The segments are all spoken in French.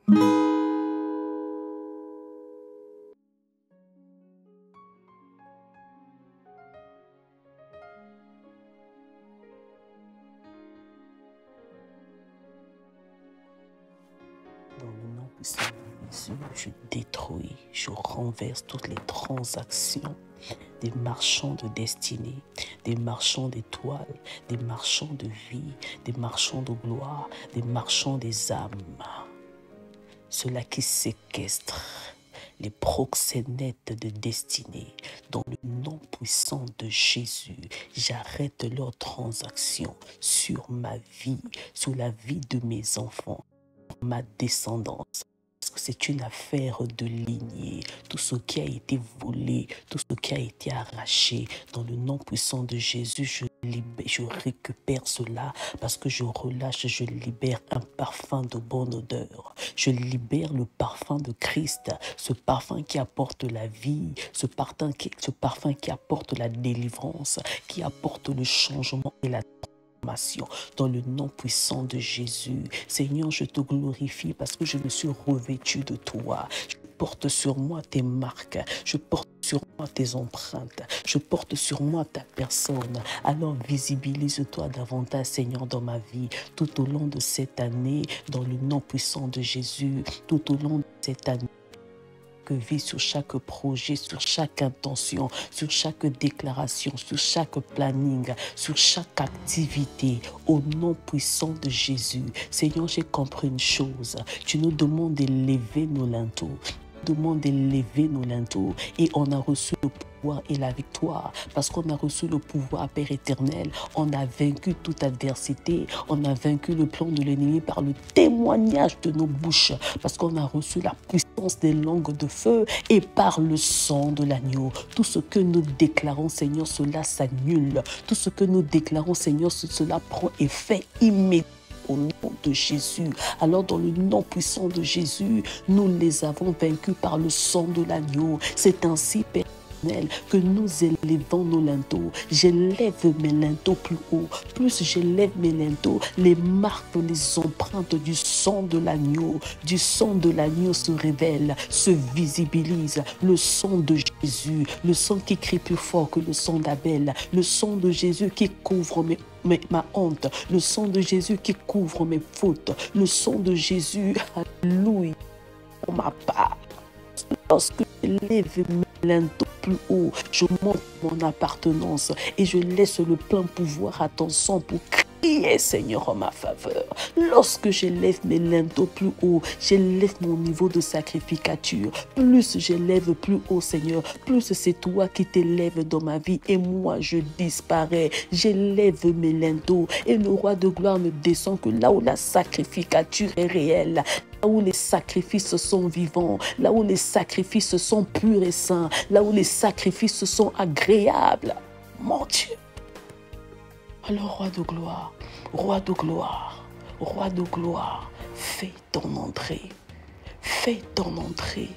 Dans le nom puissant de Jésus, je détruis, je renverse toutes les transactions des marchands de destinée, des marchands d'étoiles, des marchands de vie, des marchands de gloire, des marchands des âmes. Ceux-là qui séquestrent les proxénètes de destinée. Dans le nom puissant de Jésus, j'arrête leurs transactions sur ma vie, sur la vie de mes enfants, ma descendance. Parce que c'est une affaire de lignée. Tout ce qui a été volé, tout ce qui a été arraché, dans le nom puissant de Jésus, je récupère cela parce que je relâche, je libère un parfum de bonne odeur. Je libère le parfum de Christ, ce parfum qui apporte la vie, ce parfum qui apporte la délivrance, qui apporte le changement et la dans le nom puissant de Jésus. Seigneur, je te glorifie parce que je me suis revêtu de toi. Je porte sur moi tes marques, je porte sur moi tes empreintes, je porte sur moi ta personne. Alors visibilise-toi davantage, Seigneur, dans ma vie, tout au long de cette année, dans le nom puissant de Jésus, tout au long de cette année. Que vie sur chaque projet, sur chaque intention, sur chaque déclaration, sur chaque planning, sur chaque activité, au nom puissant de Jésus. Seigneur, j'ai compris une chose. Tu nous demandes d'élever nos linteaux. Demande d'élever nos linteaux et on a reçu le pouvoir et la victoire parce qu'on a reçu le pouvoir, Père éternel. On a vaincu toute adversité, on a vaincu le plan de l'ennemi par le témoignage de nos bouches parce qu'on a reçu la puissance des langues de feu et par le sang de l'agneau. Tout ce que nous déclarons, Seigneur, cela s'annule. Tout ce que nous déclarons, Seigneur, cela prend effet immédiat. Au nom de Jésus. Alors dans le nom puissant de Jésus, nous les avons vaincus par le sang de l'agneau. C'est ainsi, Père éternel, que nous élevons nos linteaux. J'élève mes linteaux plus haut. Plus j'élève mes linteaux, les marques, les empreintes du sang de l'agneau. Du sang de l'agneau se révèlent, se visibilisent. Le sang de Jésus, le sang qui crie plus fort que le sang d'Abel. Le sang de Jésus qui couvre ma honte, le sang de Jésus qui couvre mes fautes, le sang de Jésus, alléluia, pour ma part. Lorsque je lève mes linteaux plus haut, je montre mon appartenance et je laisse le plein pouvoir à ton sang pour crier, Seigneur, en ma faveur. Lorsque j'élève mes linteaux plus haut, j'élève mon niveau de sacrificature. Plus j'élève plus haut, Seigneur, plus c'est toi qui t'élèves dans ma vie et moi je disparais. J'élève mes linteaux et le roi de gloire ne descend que là où la sacrificature est réelle. Là où les sacrifices sont vivants, là où les sacrifices sont purs et saints, là où les sacrifices sont agréables. Mon Dieu. Alors, roi de gloire, roi de gloire, roi de gloire, fais ton entrée. Fais ton entrée.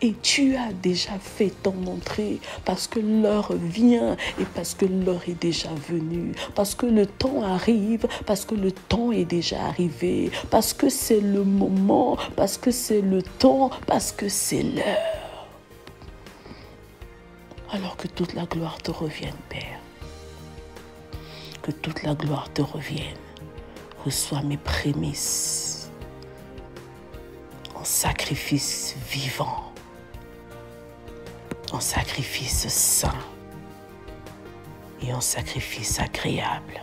Et tu as déjà fait ton entrée parce que l'heure vient et parce que l'heure est déjà venue. Parce que le temps arrive, parce que le temps est déjà arrivé. Parce que c'est le moment, parce que c'est le temps, parce que c'est l'heure. Alors que toute la gloire te revienne, Père. Que toute la gloire te revienne. Reçois mes prémices en sacrifice vivant. En sacrifice saint et en sacrifice agréable.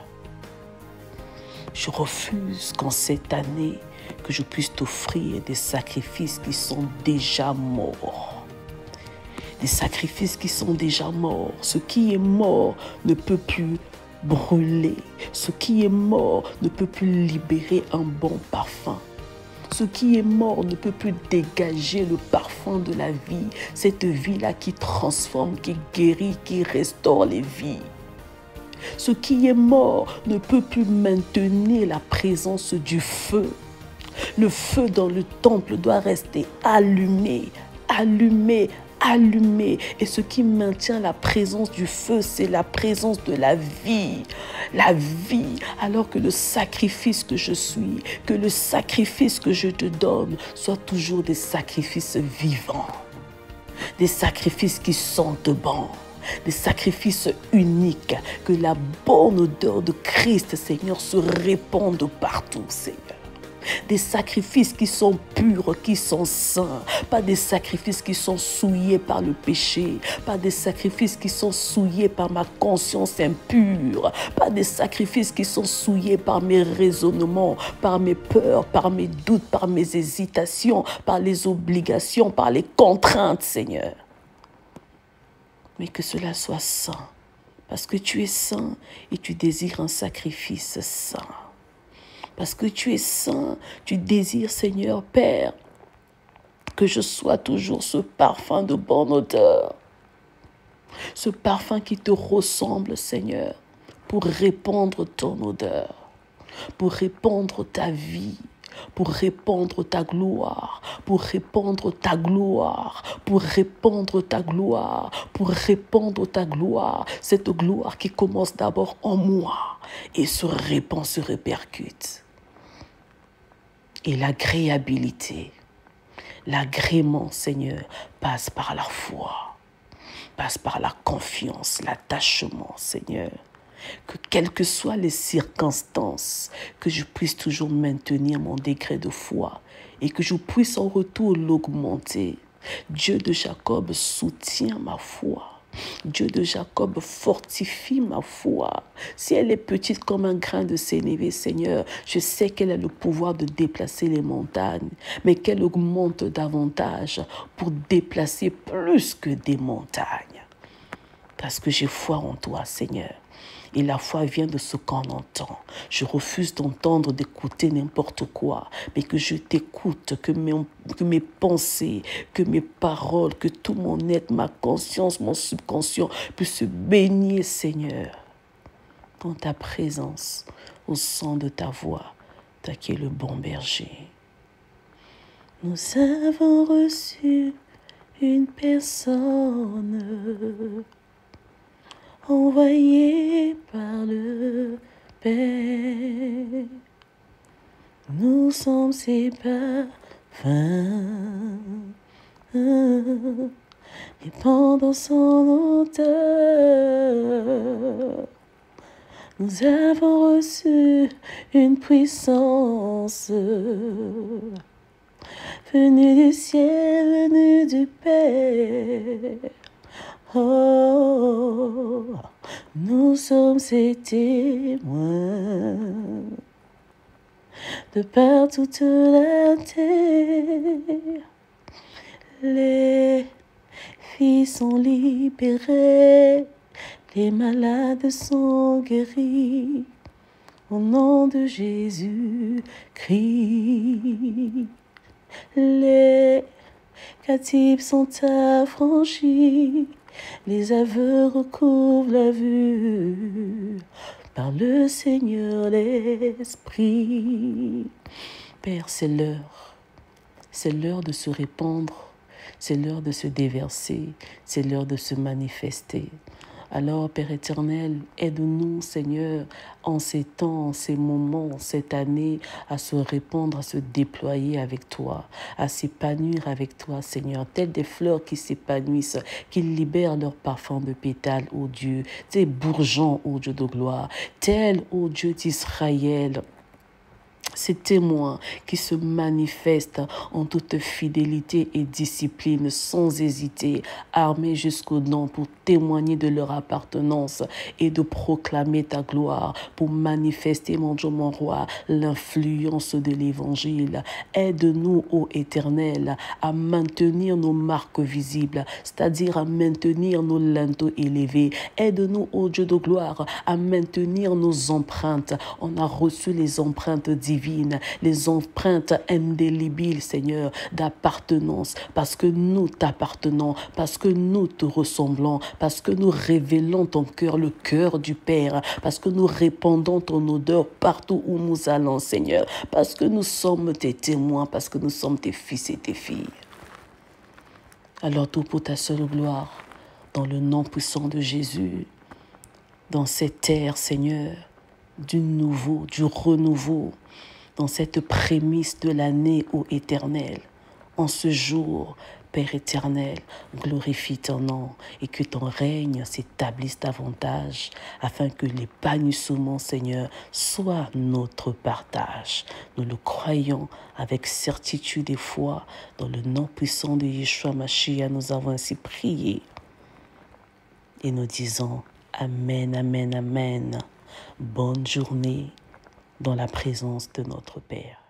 Je refuse qu'en cette année, que je puisse t'offrir des sacrifices qui sont déjà morts. Des sacrifices qui sont déjà morts. Ce qui est mort ne peut plus brûler. Ce qui est mort ne peut plus libérer un bon parfum. Ce qui est mort ne peut plus dégager le parfum de la vie. Cette vie-là qui transforme, qui guérit, qui restaure les vies. Ce qui est mort ne peut plus maintenir la présence du feu. Le feu dans le temple doit rester allumé, allumé, allumé. Et ce qui maintient la présence du feu, c'est la présence de la vie. La vie, alors que le sacrifice que je suis, que le sacrifice que je te donne, soit toujours des sacrifices vivants. Des sacrifices qui sentent bon. Des sacrifices uniques. Que la bonne odeur de Christ, Seigneur, se répande partout, Seigneur. Des sacrifices qui sont purs, qui sont saints. Pas des sacrifices qui sont souillés par le péché. Pas des sacrifices qui sont souillés par ma conscience impure. Pas des sacrifices qui sont souillés par mes raisonnements, par mes peurs, par mes doutes, par mes hésitations, par les obligations, par les contraintes, Seigneur. Mais que cela soit saint. Parce que tu es saint et tu désires un sacrifice saint. Parce que tu es saint, tu désires, Seigneur, Père, que je sois toujours ce parfum de bonne odeur. Ce parfum qui te ressemble, Seigneur, pour répandre ton odeur, pour répandre ta vie, pour répandre ta gloire, pour répandre ta gloire, pour répandre ta gloire, pour répandre ta gloire. Cette gloire qui commence d'abord en moi et se répand, se répercute. Et l'agréabilité, l'agrément, Seigneur, passe par la foi, passe par la confiance, l'attachement, Seigneur. Que quelles que soient les circonstances, que je puisse toujours maintenir mon degré de foi et que je puisse en retour l'augmenter. Dieu de Jacob soutient ma foi. Dieu de Jacob fortifie ma foi. Si elle est petite comme un grain de sénévé, Seigneur, je sais qu'elle a le pouvoir de déplacer les montagnes, mais qu'elle augmente davantage pour déplacer plus que des montagnes. Parce que j'ai foi en toi, Seigneur. Et la foi vient de ce qu'on entend. Je refuse d'entendre, d'écouter n'importe quoi, mais que je t'écoute, que mes pensées, que mes paroles, que tout mon être, ma conscience, mon subconscient puisse se baigner, Seigneur, dans ta présence, au son de ta voix, toi qui es le bon berger. Nous avons reçu une personne envoyé par le Père. Nous sommes ses parfums, et pendant son odeur, nous avons reçu une puissance venue du ciel, venue du Père. Oh, nous sommes ses témoins de par toute la terre. Les filles sont libérées, les malades sont guéris au nom de Jésus-Christ. Les captifs sont affranchis. Les aveux recouvrent la vue par le Seigneur l'Esprit. Père, c'est l'heure. C'est l'heure de se répandre. C'est l'heure de se déverser. C'est l'heure de se manifester. Alors, Père éternel, aide-nous, Seigneur, en ces temps, en ces moments, cette année, à se répandre, à se déployer avec toi, à s'épanouir avec toi, Seigneur, telles des fleurs qui s'épanouissent, qui libèrent leur parfum de pétales, ô Dieu, tes bourgeons, ô Dieu de gloire, tels, ô Dieu d'Israël, ces témoins qui se manifestent en toute fidélité et discipline, sans hésiter, armés jusqu'aux dents pour témoigner de leur appartenance et de proclamer ta gloire, pour manifester, mon Dieu, mon roi, l'influence de l'Évangile. Aide-nous, ô Éternel, à maintenir nos marques visibles, c'est-à-dire à maintenir nos linteaux élevés. Aide-nous, ô Dieu de gloire, à maintenir nos empreintes. On a reçu les empreintes divines, les empreintes indélébiles, Seigneur, d'appartenance, parce que nous t'appartenons, parce que nous te ressemblons, parce que nous révélons ton cœur, le cœur du Père, parce que nous répandons ton odeur partout où nous allons, Seigneur, parce que nous sommes tes témoins, parce que nous sommes tes fils et tes filles. Alors tout pour ta seule gloire, dans le nom puissant de Jésus, dans cette ère, Seigneur, du nouveau, du renouveau, dans cette prémisse de l'année, ô Éternel, en ce jour, Père éternel, glorifie ton nom et que ton règne s'établisse davantage afin que l'épanouissement, Seigneur, soit notre partage. Nous le croyons avec certitude et foi. Dans le nom puissant de Yeshua Mashiach, nous avons ainsi prié et nous disons Amen, Amen, Amen. Bonne journée dans la présence de notre Père.